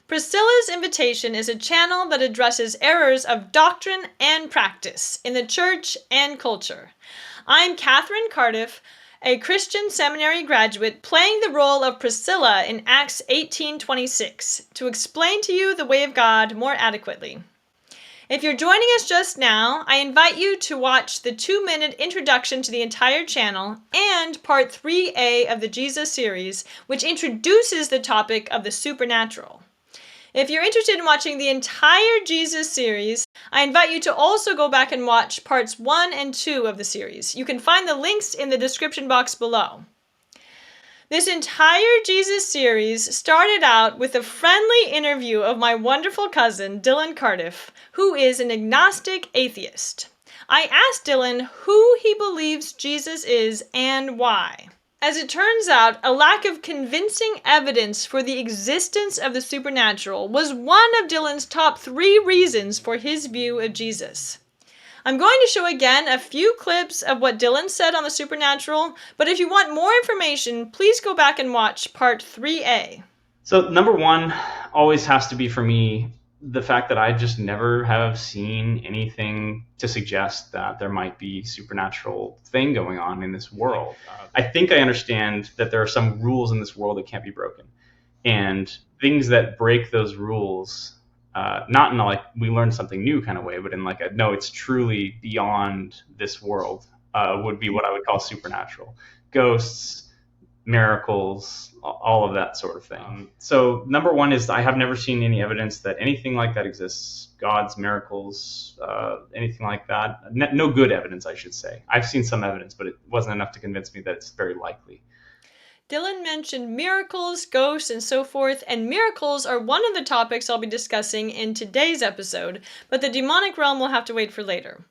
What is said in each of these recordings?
Priscilla's Invitation is a channel that addresses errors of doctrine and practice in the church and culture. I'm Katherine Cardiff, a Christian seminary graduate playing the role of Priscilla in Acts 18:26 to explain to you the way of God more adequately. If you're joining us just now, I invite you to watch the 2-minute introduction to the entire channel and part 3A of the Jesus series, which introduces the topic of the supernatural. If you're interested in watching the entire Jesus series, I invite you to also go back and watch parts 1 and 2 of the series. You can find the links in the description box below. This entire Jesus series started out with a friendly interview of my wonderful cousin, Dylan Cardiff, who is an agnostic atheist. I asked Dylan who he believes Jesus is and why. As it turns out, a lack of convincing evidence for the existence of the supernatural was one of Dylan's top 3 reasons for his view of Jesus. I'm going to show again a few clips of what Dylan said on the supernatural, but if you want more information, please go back and watch part 3A. So number one always has to be for me the fact that I just never have seen anything to suggest that there might be supernatural thing going on in this world. I think I understand that there are some rules in this world that can't be broken, and things that break those rules, not in a like we learned something new kind of way, but in like a no, it's truly beyond this world, would be what I would call supernatural. Ghosts, miracles, all of that sort of thing. So number one is I have never seen any evidence that anything like that exists. Gods, miracles, anything like that. No good evidence, I should say. I've seen some evidence, but it wasn't enough to convince me that it's very likely. Dylan mentioned miracles, ghosts, and so forth, and miracles are one of the topics I'll be discussing in today's episode, but the demonic realm will have to wait for later.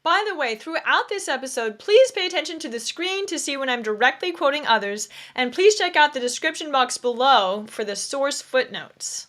By the way, throughout this episode, please pay attention to the screen to see when I'm directly quoting others, and please check out the description box below for the source footnotes.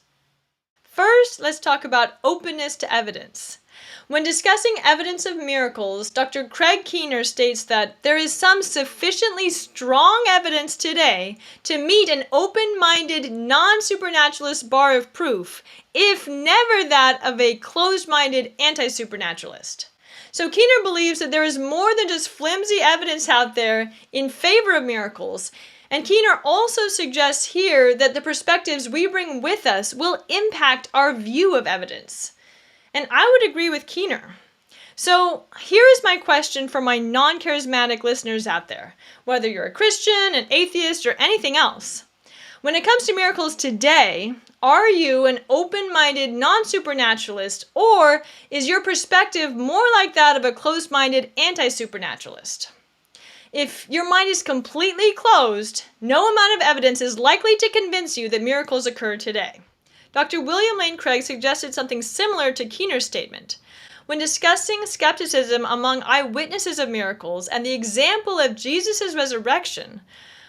First, let's talk about openness to evidence. When discussing evidence of miracles, Dr. Craig Keener states that there is some sufficiently strong evidence today to meet an open-minded, non-supernaturalist bar of proof, if never that of a closed-minded anti-supernaturalist. So Keener believes that there is more than just flimsy evidence out there in favor of miracles, and Keener also suggests here that the perspectives we bring with us will impact our view of evidence. And I would agree with Keener. So here is my question for my non-charismatic listeners out there, whether you're a Christian, an atheist, or anything else. When it comes to miracles today, are you an open-minded non-supernaturalist, or is your perspective more like that of a closed-minded anti-supernaturalist? If your mind is completely closed, no amount of evidence is likely to convince you that miracles occur today. Dr. William Lane Craig suggested something similar to Keener's statement. When discussing skepticism among eyewitnesses of miracles and the example of Jesus' resurrection,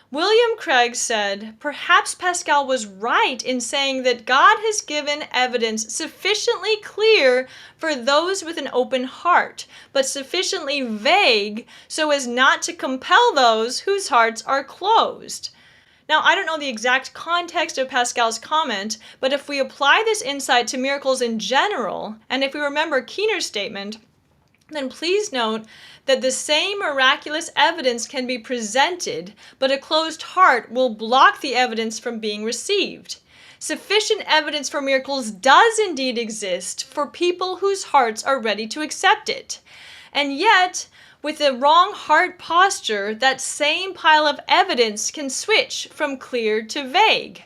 William Craig said, perhaps Pascal was right in saying that God has given evidence sufficiently clear for those with an open heart, but sufficiently vague so as not to compel those whose hearts are closed. Now, I don't know the exact context of Pascal's comment, but if we apply this insight to miracles in general, and if we remember Keener's statement, then please note that the same miraculous evidence can be presented, but a closed heart will block the evidence from being received. Sufficient evidence for miracles does indeed exist for people whose hearts are ready to accept it. And yet, with the wrong heart posture, that same pile of evidence can switch from clear to vague.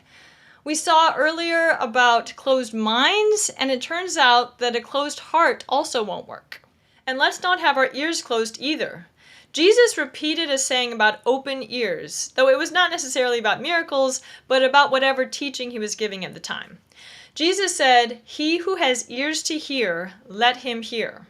We saw earlier about closed minds, and it turns out that a closed heart also won't work. And let's not have our ears closed either. Jesus repeated a saying about open ears, though it was not necessarily about miracles, but about whatever teaching he was giving at the time. Jesus said, "He who has ears to hear, let him hear."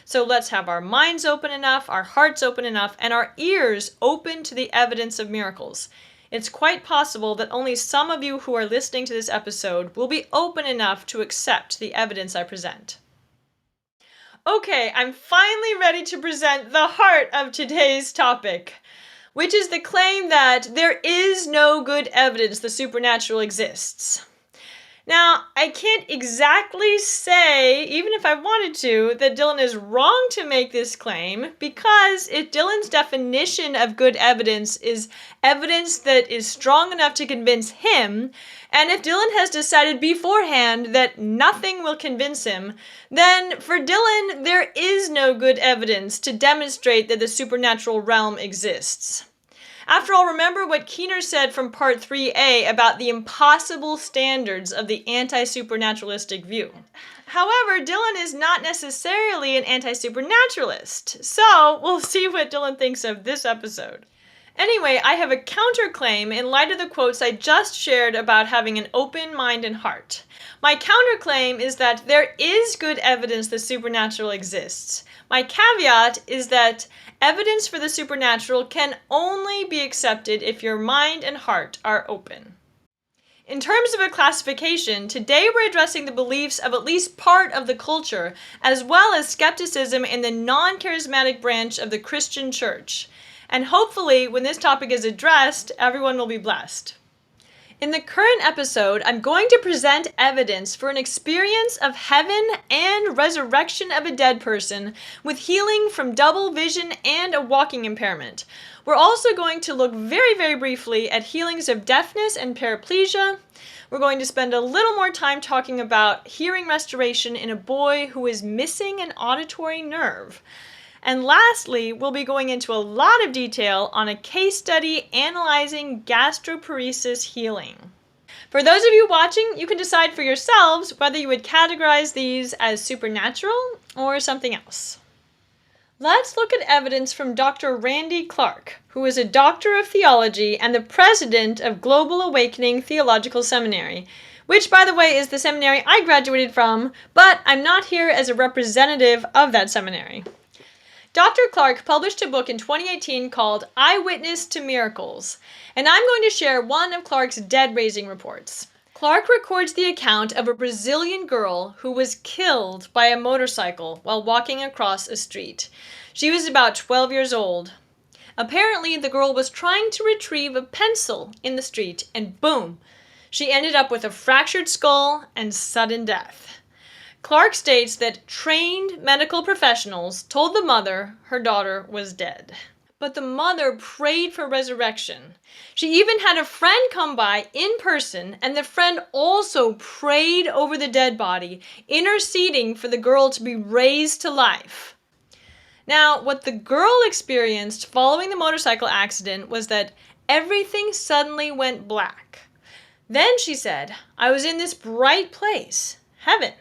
So let's have our minds open enough, our hearts open enough, and our ears open to the evidence of miracles. It's quite possible that only some of you who are listening to this episode will be open enough to accept the evidence I present. Okay, I'm finally ready to present the heart of today's topic, which is the claim that there is no good evidence the supernatural exists. Now, I I can't exactly say, even if I wanted to, that Dylan is wrong to make this claim, because if Dylan's definition of good evidence is evidence that is strong enough to convince him, and if Dylan has decided beforehand that nothing will convince him, then for Dylan, there is no good evidence to demonstrate that the supernatural realm exists. After all, remember what Keener said from Part 3a about the impossible standards of the anti-supernaturalistic view. However, Dylan is not necessarily an anti-supernaturalist, so we'll see what Dylan thinks of this episode. Anyway, I have a counterclaim in light of the quotes I just shared about having an open mind and heart. My counterclaim is that there is good evidence the supernatural exists. My caveat is that evidence for the supernatural can only be accepted if your mind and heart are open. In terms of a classification, today we're addressing the beliefs of at least part of the culture, as well as skepticism in the non-charismatic branch of the Christian church. And hopefully, when this topic is addressed, everyone will be blessed. In the current episode, I'm going to present evidence for an experience of heaven and resurrection of a dead person with healing from double vision and a walking impairment. We're also going to look very, very briefly at healings of deafness and paraplegia. We're going to spend a little more time talking about hearing restoration in a boy who is missing an auditory nerve. And lastly, we'll be going into a lot of detail on a case study analyzing gastroparesis healing. For those of you watching, you can decide for yourselves whether you would categorize these as supernatural or something else. Let's look at evidence from Dr. Randy Clark, who is a doctor of theology and the president of Global Awakening Theological Seminary, which, by the way, is the seminary I graduated from, but I'm not here as a representative of that seminary. Dr. Clark published a book in 2018 called Eyewitness to Miracles, and I'm going to share one of Clark's dead-raising reports. Clark records the account of a Brazilian girl who was killed by a motorcycle while walking across a street. She was about 12 years old. Apparently, the girl was trying to retrieve a pencil in the street, and boom, she ended up with a fractured skull and sudden death. Clark states that trained medical professionals told the mother her daughter was dead. But the mother prayed for resurrection. She even had a friend come by in person, and the friend also prayed over the dead body, interceding for the girl to be raised to life. Now, what the girl experienced following the motorcycle accident was that everything suddenly went black. Then she said, "I was in this bright place, heaven.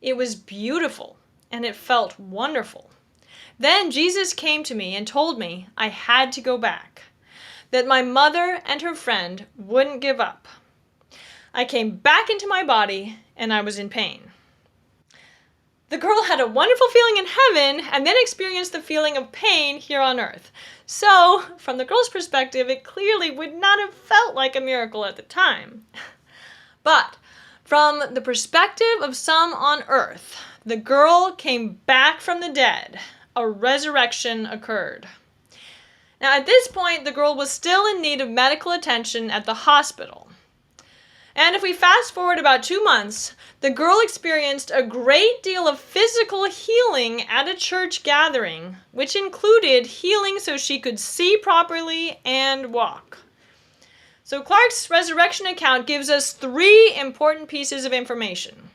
It was beautiful, and it felt wonderful. Then Jesus came to me and told me I had to go back, that my mother and her friend wouldn't give up. I came back into my body, and I was in pain." The girl had a wonderful feeling in heaven and then experienced the feeling of pain here on earth. So, from the girl's perspective, it clearly would not have felt like a miracle at the time. But from the perspective of some on earth, the girl came back from the dead. A resurrection occurred. Now, at this point, the girl was still in need of medical attention at the hospital. And if we fast forward about 2 months, the girl experienced a great deal of physical healing at a church gathering, which included healing so she could see properly and walk. So Clark's resurrection account gives us 3 important pieces of information.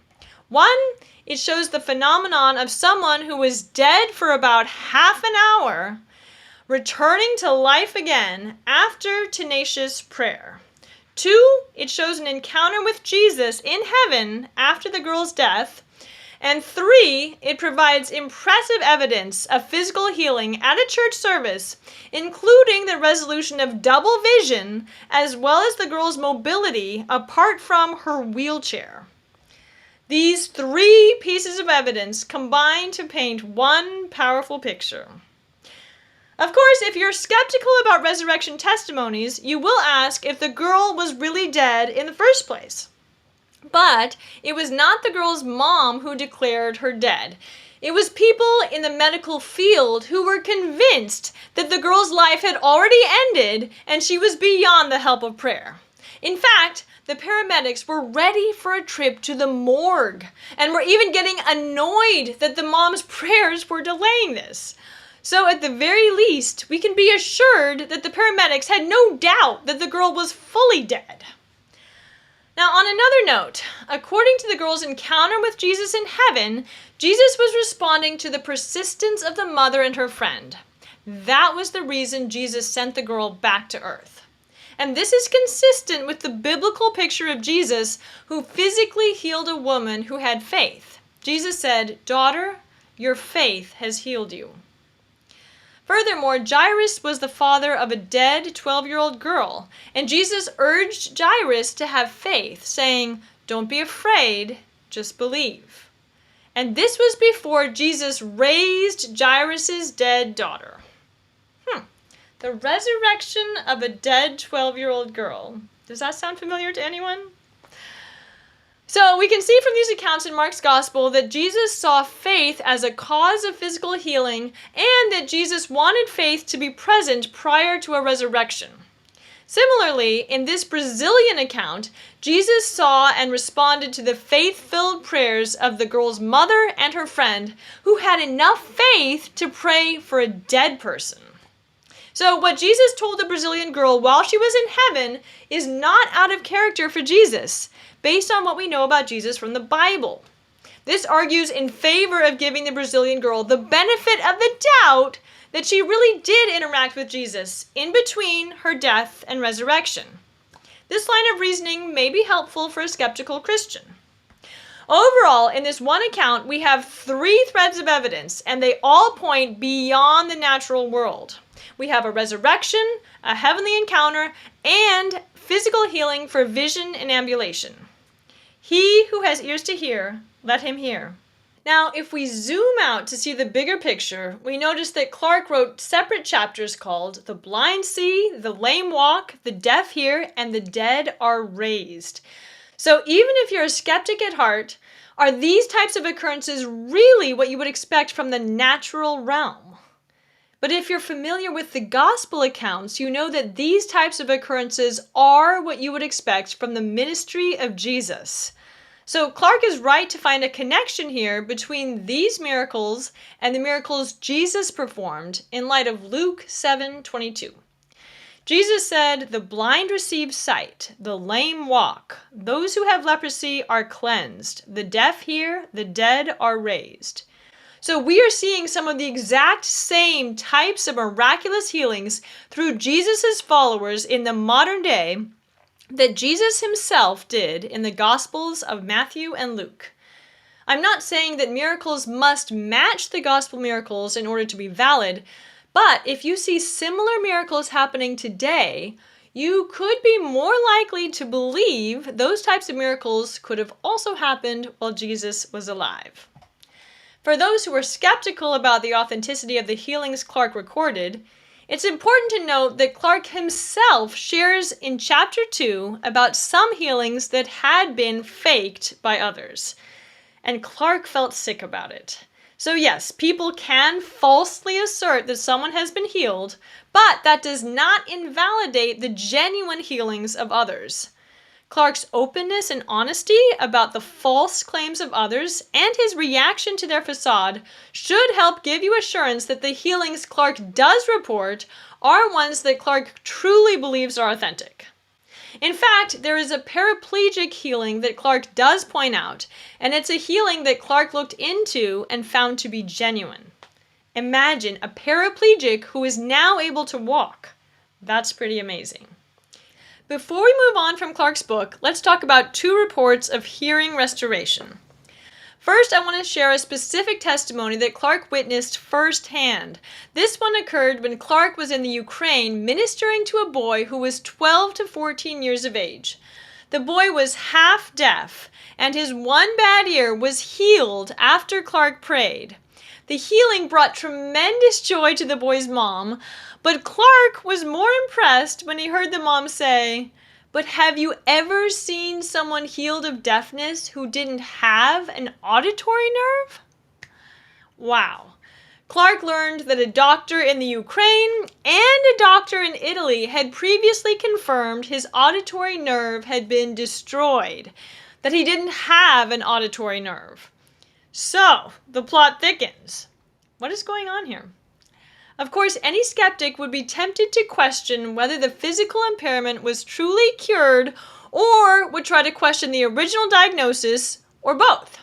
1, it shows the phenomenon of someone who was dead for about half an hour, returning to life again after tenacious prayer. 2, it shows an encounter with Jesus in heaven after the girl's death. And 3, it provides impressive evidence of physical healing at a church service, including the resolution of double vision, as well as the girl's mobility apart from her wheelchair. These 3 pieces of evidence combine to paint one powerful picture. Of course, if you're skeptical about resurrection testimonies, you will ask if the girl was really dead in the first place. But it was not the girl's mom who declared her dead. It was people in the medical field who were convinced that the girl's life had already ended and she was beyond the help of prayer. In fact, the paramedics were ready for a trip to the morgue and were even getting annoyed that the mom's prayers were delaying this. So at the very least, we can be assured that the paramedics had no doubt that the girl was fully dead. Now, on another note, according to the girl's encounter with Jesus in heaven, Jesus was responding to the persistence of the mother and her friend. That was the reason Jesus sent the girl back to earth. And this is consistent with the biblical picture of Jesus who physically healed a woman who had faith. Jesus said, "Daughter, your faith has healed you." Furthermore, Jairus was the father of a dead 12-year-old girl, and Jesus urged Jairus to have faith, saying, "Don't be afraid, just believe." And this was before Jesus raised Jairus' dead daughter. The resurrection of a dead 12-year-old girl. Does that sound familiar to anyone? So we can see from these accounts in Mark's gospel that Jesus saw faith as a cause of physical healing and that Jesus wanted faith to be present prior to a resurrection. Similarly, in this Brazilian account, Jesus saw and responded to the faith-filled prayers of the girl's mother and her friend who had enough faith to pray for a dead person. So what Jesus told the Brazilian girl while she was in heaven is not out of character for Jesus, based on what we know about Jesus from the Bible. This argues in favor of giving the Brazilian girl the benefit of the doubt that she really did interact with Jesus in between her death and resurrection. This line of reasoning may be helpful for a skeptical Christian. Overall, in this one account, we have 3 threads of evidence, and they all point beyond the natural world. We have a resurrection, a heavenly encounter, and physical healing for vision and ambulation. He who has ears to hear, let him hear. Now, if we zoom out to see the bigger picture, we notice that Clark wrote separate chapters called "The Blind See," "The Lame Walk," "The Deaf Hear," and "The Dead Are Raised." So even if you're a skeptic at heart, are these types of occurrences really what you would expect from the natural realm? But if you're familiar with the gospel accounts, you know that these types of occurrences are what you would expect from the ministry of Jesus. So Clark is right to find a connection here between these miracles and the miracles Jesus performed in light of Luke 7:22. Jesus said, "The blind receive sight, the lame walk, those who have leprosy are cleansed, the deaf hear, the dead are raised." So we are seeing some of the exact same types of miraculous healings through Jesus' followers in the modern day that Jesus himself did in the Gospels of Matthew and Luke. I'm not saying that miracles must match the gospel miracles in order to be valid, but if you see similar miracles happening today, you could be more likely to believe those types of miracles could have also happened while Jesus was alive. For those who are skeptical about the authenticity of the healings Clark recorded, it's important to note that Clark himself shares in chapter 2 about some healings that had been faked by others. And Clark felt sick about it. So yes, people can falsely assert that someone has been healed, but that does not invalidate the genuine healings of others. Clark's openness and honesty about the false claims of others and his reaction to their facade should help give you assurance that the healings Clark does report are ones that Clark truly believes are authentic. In fact, there is a paraplegic healing that Clark does point out, and it's a healing that Clark looked into and found to be genuine. Imagine a paraplegic who is now able to walk. That's pretty amazing. Before we move on from Clark's book, let's talk about 2 reports of hearing restoration. First, I want to share a specific testimony that Clark witnessed firsthand. This one occurred when Clark was in the Ukraine ministering to a boy who was 12 to 14 years of age. The boy was half deaf, and his one bad ear was healed after Clark prayed. The healing brought tremendous joy to the boy's mom, but Clark was more impressed when he heard the mom say, "But have you ever seen someone healed of deafness who didn't have an auditory nerve?" Wow. Clark learned that a doctor in the Ukraine and a doctor in Italy had previously confirmed his auditory nerve had been destroyed, that he didn't have an auditory nerve. So, the plot thickens. What is going on here? Of course, any skeptic would be tempted to question whether the physical impairment was truly cured or would try to question the original diagnosis or both.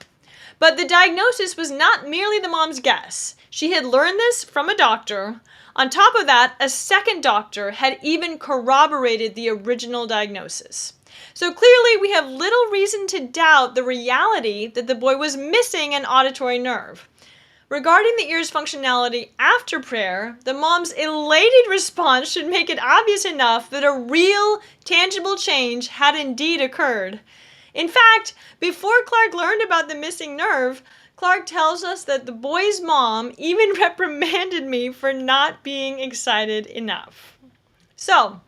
But the diagnosis was not merely the mom's guess. She had learned this from a doctor. On top of that, a second doctor had even corroborated the original diagnosis. So clearly, we have little reason to doubt the reality that the boy was missing an auditory nerve. Regarding the ear's functionality after prayer, the mom's elated response should make it obvious enough that a real, tangible change had indeed occurred. In fact, before Clark learned about the missing nerve, Clark tells us that the boy's mom even reprimanded me for not being excited enough. So,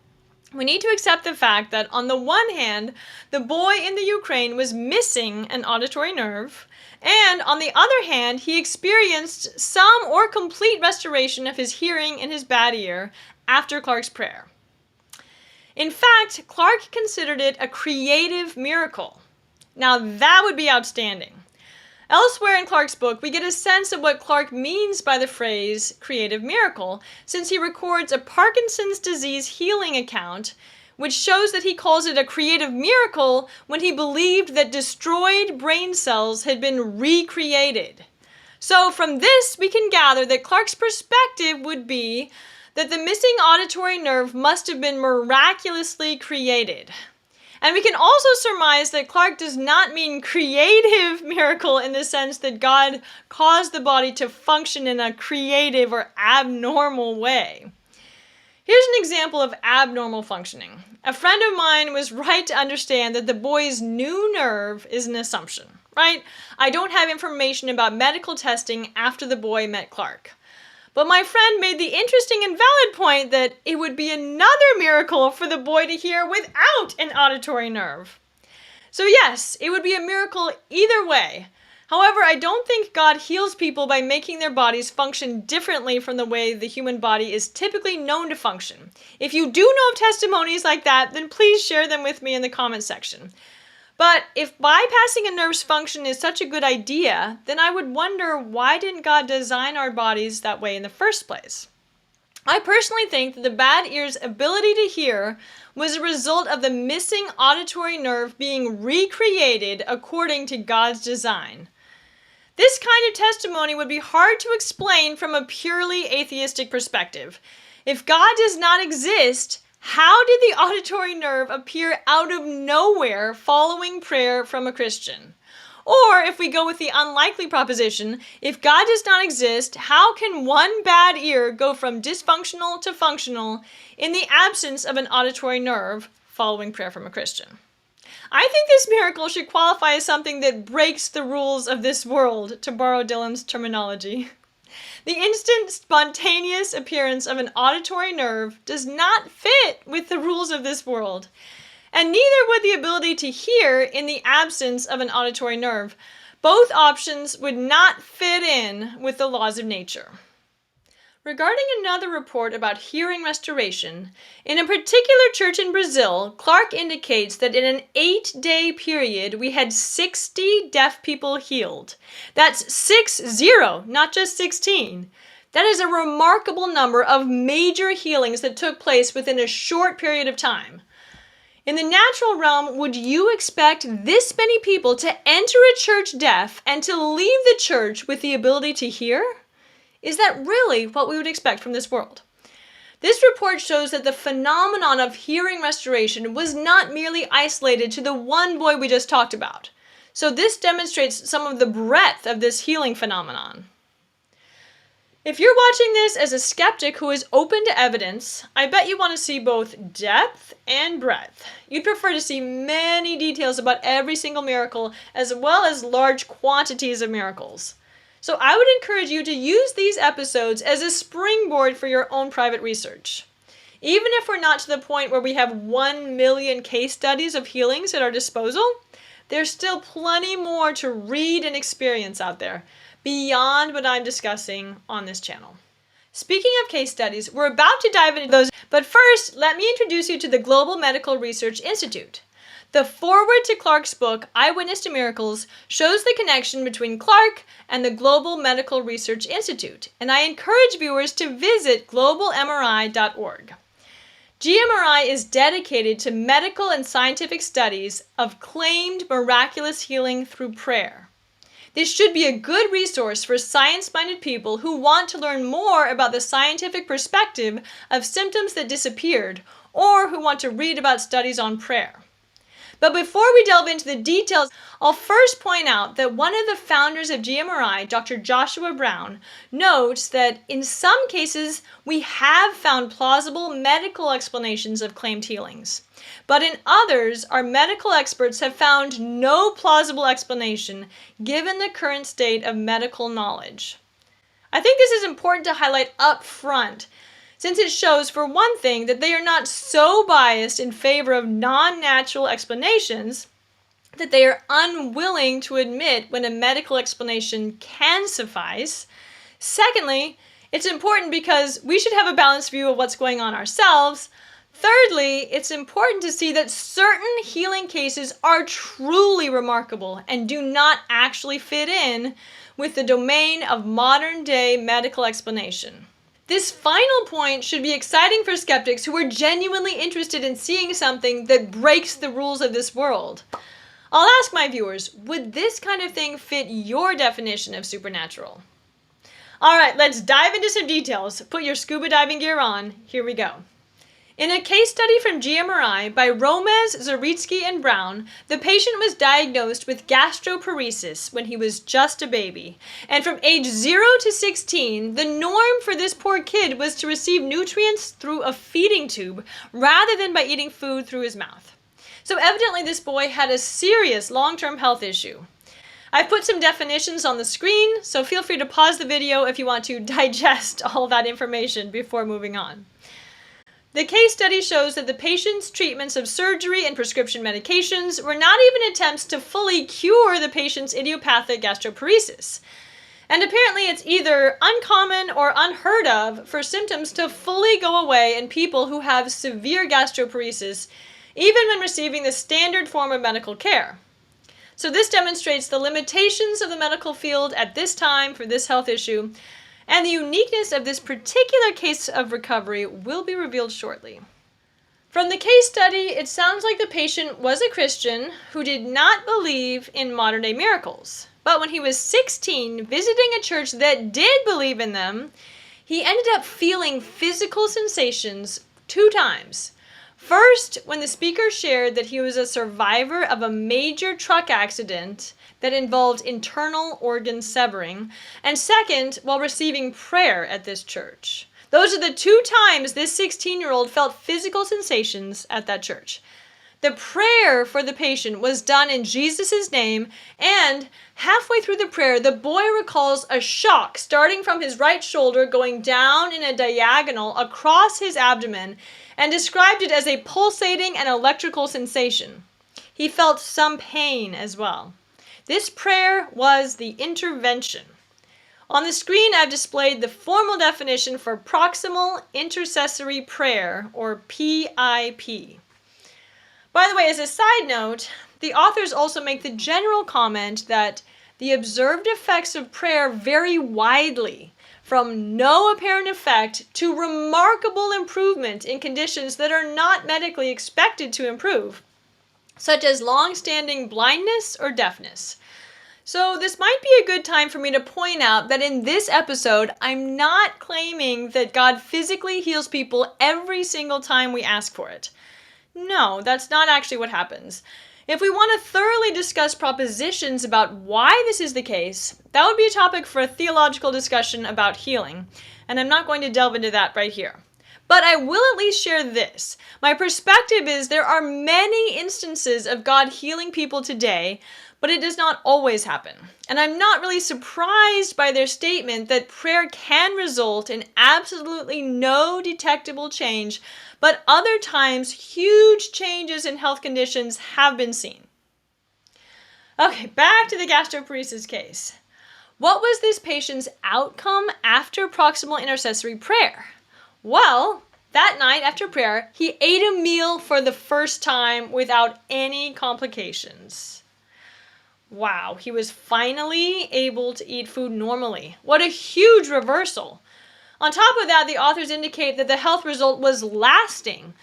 we need to accept the fact that on the one hand, the boy in the Ukraine was missing an auditory nerve, and on the other hand, he experienced some or complete restoration of his hearing in his bad ear after Clark's prayer. In fact, Clark considered it a creative miracle. Now that would be outstanding. Elsewhere in Clark's book, we get a sense of what Clark means by the phrase creative miracle, since he records a Parkinson's disease healing account, which shows that he calls it a creative miracle when he believed that destroyed brain cells had been recreated. So from this, we can gather that Clark's perspective would be that the missing auditory nerve must have been miraculously created. And we can also surmise that Clark does not mean creative miracle in the sense that God caused the body to function in a creative or abnormal way. Here's an example of abnormal functioning. A friend of mine was right to understand that the boy's new nerve is an assumption, right? I don't have information about medical testing after the boy met Clark. But my friend made the interesting and valid point that it would be another miracle for the boy to hear without an auditory nerve. So yes, it would be a miracle either way. However, I don't think God heals people by making their bodies function differently from the way the human body is typically known to function. If you do know of testimonies like that, then please share them with me in the comment section. But if bypassing a nerve's function is such a good idea, then I would wonder, why didn't God design our bodies that way in the first place? I personally think that the bad ear's ability to hear was a result of the missing auditory nerve being recreated according to God's design. This kind of testimony would be hard to explain from a purely atheistic perspective. If God does not exist, how did the auditory nerve appear out of nowhere following prayer from a Christian? Or if we go with the unlikely proposition, if God does not exist, how can one bad ear go from dysfunctional to functional in the absence of an auditory nerve following prayer from a Christian? I think this miracle should qualify as something that breaks the rules of this world, to borrow Dylan's terminology. The instant, spontaneous appearance of an auditory nerve does not fit with the rules of this world, and neither would the ability to hear in the absence of an auditory nerve. Both options would not fit in with the laws of nature. Regarding another report about hearing restoration, in a particular church in Brazil, Clark indicates that in an 8-day period, we had 60 deaf people healed. That's 60, not just 16. That is a remarkable number of major healings that took place within a short period of time. In the natural realm, would you expect this many people to enter a church deaf and to leave the church with the ability to hear? Is that really what we would expect from this world? This report shows that the phenomenon of hearing restoration was not merely isolated to the one boy we just talked about. So this demonstrates some of the breadth of this healing phenomenon. If you're watching this as a skeptic who is open to evidence, I bet you want to see both depth and breadth. You'd prefer to see many details about every single miracle as well as large quantities of miracles. So I would encourage you to use these episodes as a springboard for your own private research. Even if we're not to the point where we have 1 million case studies of healings at our disposal, there's still plenty more to read and experience out there. beyond what I'm discussing on this channel. Speaking of case studies, we're about to dive into those, but first, let me introduce you to the Global Medical Research Institute. The foreword to Clark's book, Eyewitness to Miracles, shows the connection between Clark and the Global Medical Research Institute, and I encourage viewers to visit globalmri.org. GMRI is dedicated to medical and scientific studies of claimed miraculous healing through prayer. This should be a good resource for science-minded people who want to learn more about the scientific perspective of symptoms that disappeared, or who want to read about studies on prayer. But before we delve into the details, I'll first point out that one of the founders of GMRI, Dr. Joshua Brown, notes that in some cases we have found plausible medical explanations of claimed healings. But in others, our medical experts have found no plausible explanation given the current state of medical knowledge. I think this is important to highlight up front, since it shows, for one thing, that they are not so biased in favor of non-natural explanations that they are unwilling to admit when a medical explanation can suffice. Secondly, it's important because we should have a balanced view of what's going on ourselves. Thirdly, it's important to see that certain healing cases are truly remarkable and do not actually fit in with the domain of modern-day medical explanation. This final point should be exciting for skeptics who are genuinely interested in seeing something that breaks the rules of this world. I'll ask my viewers, would this kind of thing fit your definition of supernatural? Alright, let's dive into some details. Put your scuba diving gear on. Here we go. In a case study from GMRI by Romez, Zaritsky, and Brown, the patient was diagnosed with gastroparesis when he was just a baby. And from age 0 to 16, the norm for this poor kid was to receive nutrients through a feeding tube rather than by eating food through his mouth. So evidently this boy had a serious long-term health issue. I've put some definitions on the screen, so feel free to pause the video if you want to digest all that information before moving on. The case study shows that the patient's treatments of surgery and prescription medications were not even attempts to fully cure the patient's idiopathic gastroparesis. And apparently it's either uncommon or unheard of for symptoms to fully go away in people who have severe gastroparesis, even when receiving the standard form of medical care. So this demonstrates the limitations of the medical field at this time for this health issue, and the uniqueness of this particular case of recovery will be revealed shortly. From the case study, it sounds like the patient was a Christian who did not believe in modern-day miracles. But when he was 16, visiting a church that did believe in them, he ended up feeling physical sensations 2 times. First, when the speaker shared that he was a survivor of a major truck accident that involved internal organ severing, and second, while receiving prayer at this church. Those are the 2 times this 16-year-old felt physical sensations at that church. The prayer for the patient was done in Jesus' name, and halfway through the prayer, the boy recalls a shock starting from his right shoulder going down in a diagonal across his abdomen, and described it as a pulsating and electrical sensation. He felt some pain as well. This prayer was the intervention. On the screen, I've displayed the formal definition for Proximal Intercessory Prayer, or PIP. By the way, as a side note, the authors also make the general comment that the observed effects of prayer vary widely, from no apparent effect to remarkable improvement in conditions that are not medically expected to improve, such as long-standing blindness or deafness. So this might be a good time for me to point out that in this episode, I'm not claiming that God physically heals people every single time we ask for it. No, that's not actually what happens. If we want to thoroughly discuss propositions about why this is the case, that would be a topic for a theological discussion about healing, and I'm not going to delve into that right here. But I will at least share this. My perspective is there are many instances of God healing people today, but it does not always happen. And I'm not really surprised by their statement that prayer can result in absolutely no detectable change, but other times huge changes in health conditions have been seen. Okay, back to the gastroparesis case. What was this patient's outcome after proximal intercessory prayer? Well, that night after prayer, he ate a meal for the first time without any complications. Wow, he was finally able to eat food normally. What a huge reversal. On top of that, the authors indicate that the health result was lasting,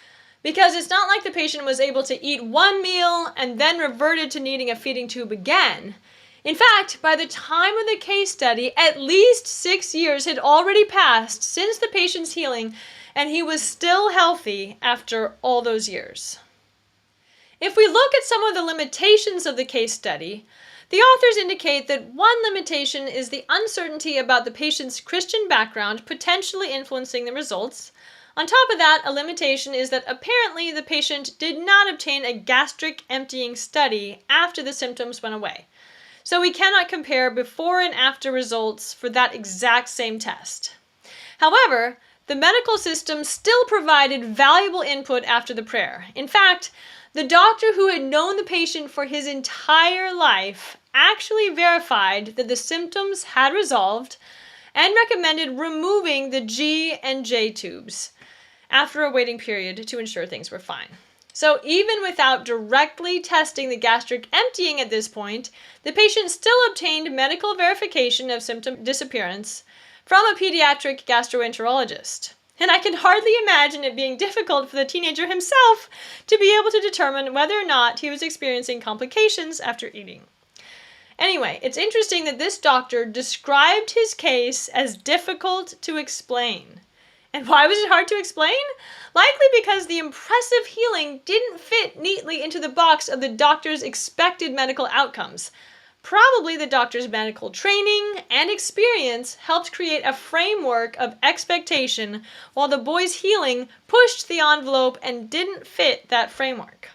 because it's not like the patient was able to eat one meal and then reverted to needing a feeding tube again. In fact, by the time of the case study, at least 6 years had already passed since the patient's healing, and he was still healthy after all those years. If we look at some of the limitations of the case study, the authors indicate that one limitation is the uncertainty about the patient's Christian background potentially influencing the results. On top of that, a limitation is that apparently the patient did not obtain a gastric emptying study after the symptoms went away. So we cannot compare before and after results for that exact same test. However, the medical system still provided valuable input after the prayer. In fact, the doctor who had known the patient for his entire life actually verified that the symptoms had resolved and recommended removing the G and J tubes after a waiting period to ensure things were fine. So even without directly testing the gastric emptying at this point, the patient still obtained medical verification of symptom disappearance from a pediatric gastroenterologist. And I can hardly imagine it being difficult for the teenager himself to be able to determine whether or not he was experiencing complications after eating. Anyway, it's interesting that this doctor described his case as difficult to explain. And why was it hard to explain? Likely because the impressive healing didn't fit neatly into the box of the doctor's expected medical outcomes. Probably the doctor's medical training and experience helped create a framework of expectation, while the boy's healing pushed the envelope and didn't fit that framework.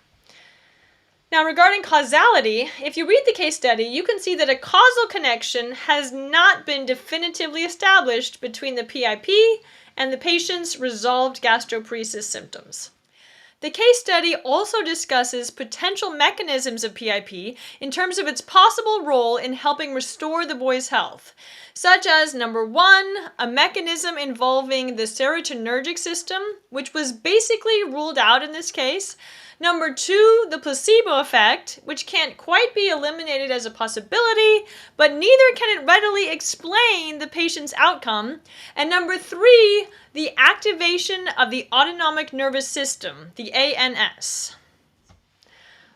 Now, regarding causality, if you read the case study, you can see that a causal connection has not been definitively established between the PIP and the patient's resolved gastroparesis symptoms. The case study also discusses potential mechanisms of PIP in terms of its possible role in helping restore the boy's health, such as, number one, a mechanism involving the serotonergic system, which was basically ruled out in this case. Number two, the placebo effect, which can't quite be eliminated as a possibility, but neither can it readily explain the patient's outcome. And number three, the activation of the autonomic nervous system, the ANS.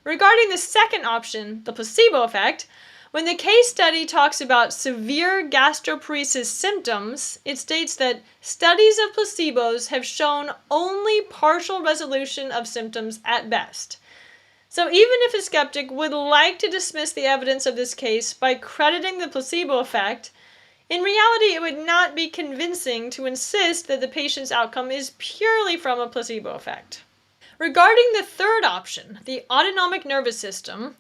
Regarding the second option, the placebo effect, when the case study talks about severe gastroparesis symptoms, it states that studies of placebos have shown only partial resolution of symptoms at best. So even if a skeptic would like to dismiss the evidence of this case by crediting the placebo effect, in reality it would not be convincing to insist that the patient's outcome is purely from a placebo effect. Regarding the third option, the autonomic nervous system,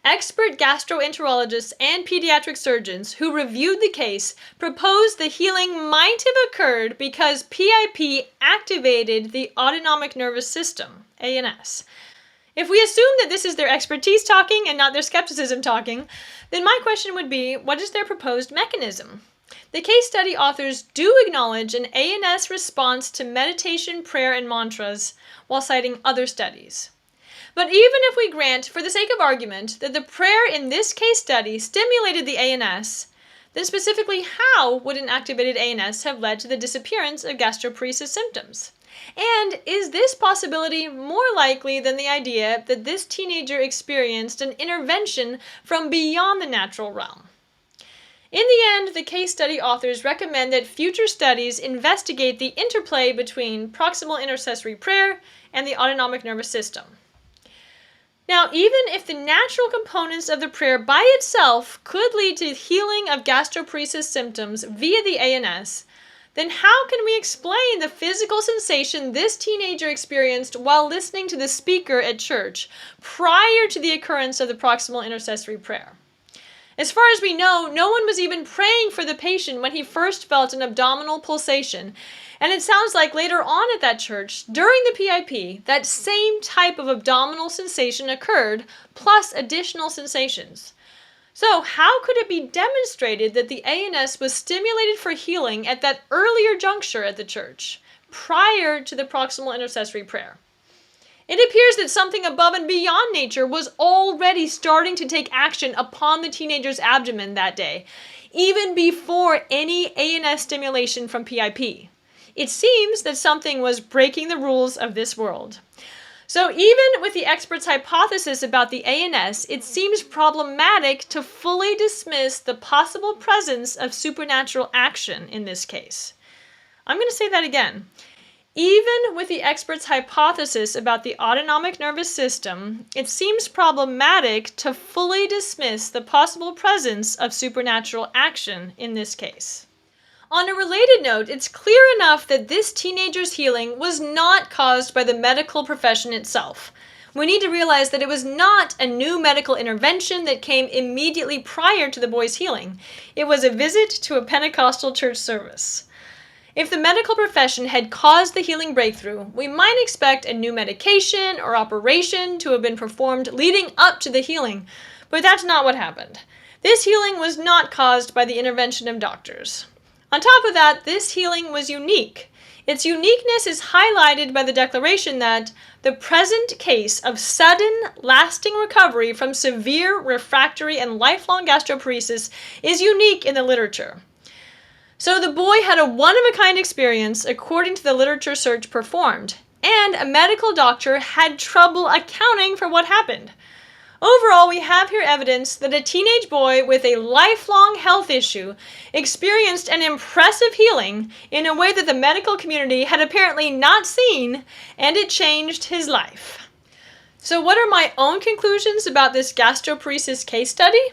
expert gastroenterologists and pediatric surgeons who reviewed the case proposed the healing might have occurred because PIP activated the autonomic nervous system, ANS. If we assume that this is their expertise talking and not their skepticism talking, then my question would be, what is their proposed mechanism? The case study authors do acknowledge an ANS response to meditation, prayer, and mantras while citing other studies. But even if we grant, for the sake of argument, that the prayer in this case study stimulated the ANS, then specifically how would an activated ANS have led to the disappearance of gastroparesis symptoms? And is this possibility more likely than the idea that this teenager experienced an intervention from beyond the natural realm? In the end, the case study authors recommend that future studies investigate the interplay between proximal intercessory prayer and the autonomic nervous system. Now, even if the natural components of the prayer by itself could lead to healing of gastroparesis symptoms via the ANS, then how can we explain the physical sensation this teenager experienced while listening to the speaker at church prior to the occurrence of the proximal intercessory prayer? As far as we know, no one was even praying for the patient when he first felt an abdominal pulsation, and it sounds like later on at that church, during the PIP, that same type of abdominal sensation occurred, plus additional sensations. So, how could it be demonstrated that the ANS was stimulated for healing at that earlier juncture at the church, prior to the proximal intercessory prayer? It appears that something above and beyond nature was already starting to take action upon the teenager's abdomen that day, even before any ANS stimulation from PIP. It seems that something was breaking the rules of this world. So even with the expert's hypothesis about the ANS, it seems problematic to fully dismiss the possible presence of supernatural action in this case. I'm going to say that again. Even with the expert's hypothesis about the autonomic nervous system, it seems problematic to fully dismiss the possible presence of supernatural action in this case. On a related note, it's clear enough that this teenager's healing was not caused by the medical profession itself. We need to realize that it was not a new medical intervention that came immediately prior to the boy's healing. It was a visit to a Pentecostal church service. If the medical profession had caused the healing breakthrough, we might expect a new medication or operation to have been performed leading up to the healing, but that's not what happened. This healing was not caused by the intervention of doctors. On top of that, this healing was unique. Its uniqueness is highlighted by the declaration that the present case of sudden, lasting recovery from severe, refractory, and lifelong gastroparesis is unique in the literature. So the boy had a one-of-a-kind experience according to the literature search performed, and a medical doctor had trouble accounting for what happened. Overall, we have here evidence that a teenage boy with a lifelong health issue experienced an impressive healing in a way that the medical community had apparently not seen, and it changed his life. So what are my own conclusions about this gastroparesis case study?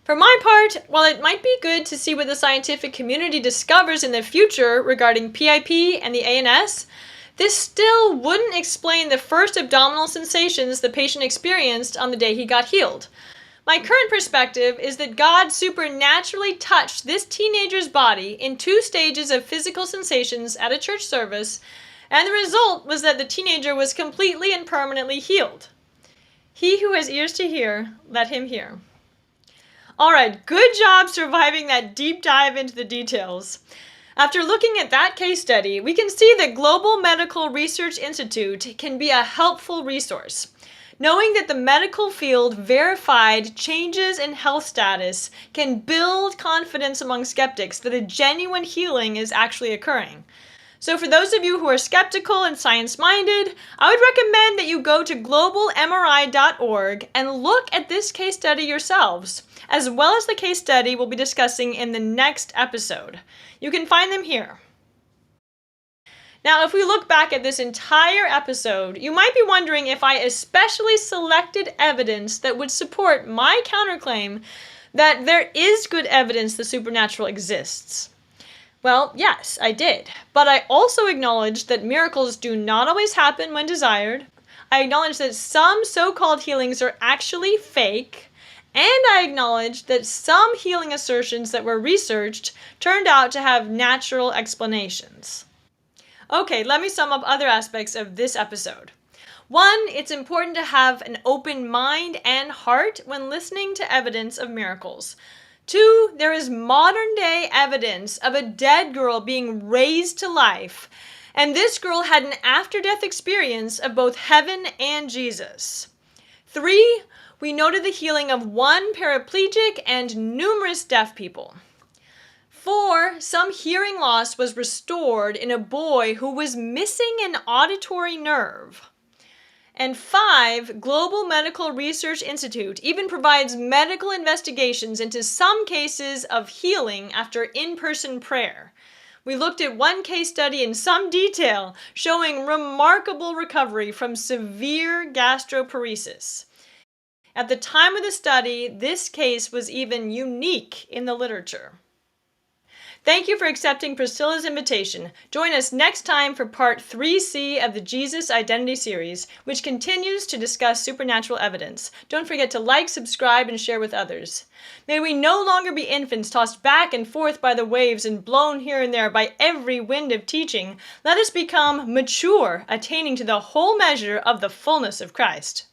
For my part, while it might be good to see what the scientific community discovers in the future regarding PIP and the ANS, this still wouldn't explain the first abdominal sensations the patient experienced on the day he got healed. My current perspective is that God supernaturally touched this teenager's body in 2 stages of physical sensations at a church service, and the result was that the teenager was completely and permanently healed. He who has ears to hear, let him hear. All right, good job surviving that deep dive into the details. After looking at that case study, we can see that Global Medical Research Institute can be a helpful resource. Knowing that the medical field verified changes in health status can build confidence among skeptics that a genuine healing is actually occurring. So for those of you who are skeptical and science-minded, I would recommend that you go to globalmri.org and look at this case study yourselves, as well as the case study we'll be discussing in the next episode. You can find them here. Now, if we look back at this entire episode, you might be wondering if I especially selected evidence that would support my counterclaim that there is good evidence the supernatural exists. Well, yes, I did. But I also acknowledged that miracles do not always happen when desired. I acknowledged that some so-called healings are actually fake. And I acknowledged that some healing assertions that were researched turned out to have natural explanations. Okay, let me sum up other aspects of this episode. 1, it's important to have an open mind and heart when listening to evidence of miracles. 2, there is modern-day evidence of a dead girl being raised to life, and this girl had an after-death experience of both heaven and Jesus. 3, we noted the healing of 1 paraplegic and numerous deaf people. 4, some hearing loss was restored in a boy who was missing an auditory nerve. And 5, Global Medical Research Institute even provides medical investigations into some cases of healing after in-person prayer. We looked at 1 case study in some detail showing remarkable recovery from severe gastroparesis. At the time of the study, this case was even unique in the literature. Thank you for accepting Priscilla's invitation. Join us next time for part 3C of the Jesus Identity series, which continues to discuss supernatural evidence. Don't forget to like, subscribe, and share with others. May we no longer be infants tossed back and forth by the waves and blown here and there by every wind of teaching. Let us become mature, attaining to the whole measure of the fullness of Christ.